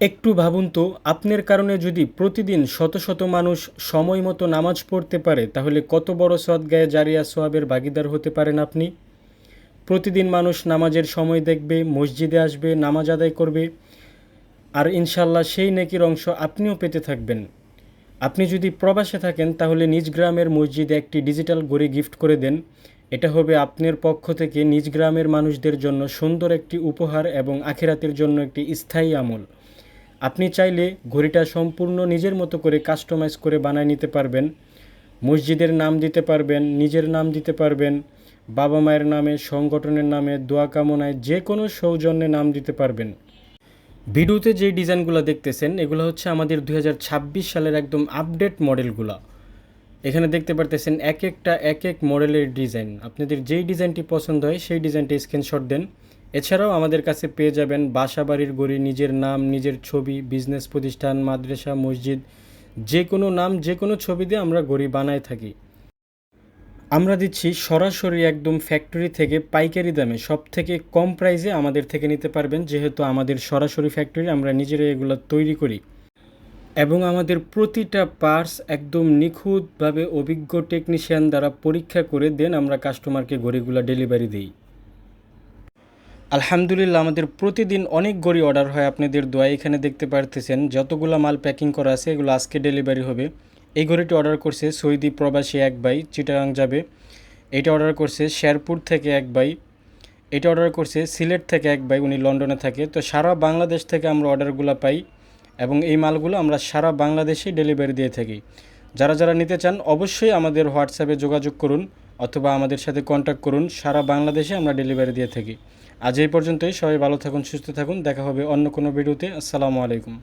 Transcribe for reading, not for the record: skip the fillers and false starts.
একটু ভাবুন তো, আপনার কারণে যদি প্রতিদিন শত শত মানুষ সময় মতো নামাজ পড়তে পারে, তাহলে কত বড় সদগায়ে জারিয়া সোয়াবের ভাগীদার হতে পারেন আপনি। প্রতিদিন মানুষ নামাজের সময় দেখবে, মসজিদে আসবে, নামাজ আদায় করবে, আর ইনশাল্লাহ সেই নেকির অংশ আপনিও পেতে থাকবেন। আপনি যদি প্রবাসে থাকেন, তাহলে নিজ গ্রামের মসজিদে একটি ডিজিটাল ঘড়ি গিফট করে দেন। এটা হবে আপনার পক্ষ থেকে নিজ গ্রামের মানুষদের জন্য সুন্দর একটি উপহার এবং আখিরাতের জন্য একটি স্থায়ী আমল। আপনি চাইলে ঘড়িটা সম্পূর্ণ নিজের মতো করে কাস্টমাইজ করে বানায় নিতে পারবেন। মসজিদের নাম দিতে পারবেন, নিজের নাম দিতে পারবেন, বাবা মায়ের নামে, সংগঠনের নামে, দোয়া কামনায়, যে কোনো সৌজন্যে নাম দিতে পারবেন। ভিডিওতে যে ডিজাইনগুলো দেখতেছেন, এগুলো হচ্ছে আমাদের 2026 সালের একদম আপডেট মডেলগুলো। এখানে দেখতে পারতেছেন এক একটা এক এক মডেলের ডিজাইন। আপনাদের যেই ডিজাইনটি পছন্দ হয় সেই ডিজাইনটি স্ক্রিনশট দেন। এছাড়াও আমাদের কাছে পেয়ে যাবেন বাসা বাড়ির ঘড়ি, নিজের নাম, নিজের ছবি, বিজনেস প্রতিষ্ঠান, মাদ্রাসা, মসজিদ, যে কোনো নাম, যে কোনো ছবি দিয়ে আমরা ঘড়ি বানায় থাকি। আমরা দিচ্ছি সরাসরি একদম ফ্যাক্টরি থেকে পাইকারি দামে, সব থেকে কম প্রাইসে আমাদের থেকে নিতে পারবেন, যেহেতু আমাদের সরাসরি ফ্যাক্টরি, আমরা নিজেরাই এগুলো তৈরি করি এবং আমাদের প্রতিটা পার্টস একদম নিখুঁতভাবে অভিজ্ঞ টেকনিশিয়ান দ্বারা পরীক্ষা করে দেন আমরা কাস্টমারকে ঘড়িগুলো ডেলিভারি দিই। আলহামদুলিল্লাহ, আমাদের প্রতিদিন অনেক ঘড়ি অর্ডার হয় আপনাদের দোয়ায়। এখানে দেখতে পারতেছেন যতগুলো মাল প্যাকিং করা আছে, এগুলো আজকে ডেলিভারি হবে। এই ঘড়িটি অর্ডার করছে সৌদি প্রবাসী এক ভাই, চিটাগাং যাবে। এটা অর্ডার করছে শেরপুর থেকে এক ভাই। এটা অর্ডার করছে সিলেট থেকে এক ভাই, উনি লন্ডনে থাকে। তো সারা বাংলাদেশ থেকে আমরা অর্ডারগুলো পাই এবং এই মালগুলো আমরা সারা বাংলাদেশে ডেলিভারি দিয়ে থাকি। যারা যারা নিতে চান অবশ্যই আমাদের হোয়াটসঅ্যাপে যোগাযোগ করুন অথবা আমাদের সাথে কন্ট্যাক্ট করুন। সারা বাংলাদেশে আমরা ডেলিভারি দিয়ে থাকি। আজ এই পর্যন্তই। সবাই ভালো থাকুন, সুস্থ থাকুন। দেখা হবে অন্য কোনো ভিডিওতে। আসসালামু আলাইকুম।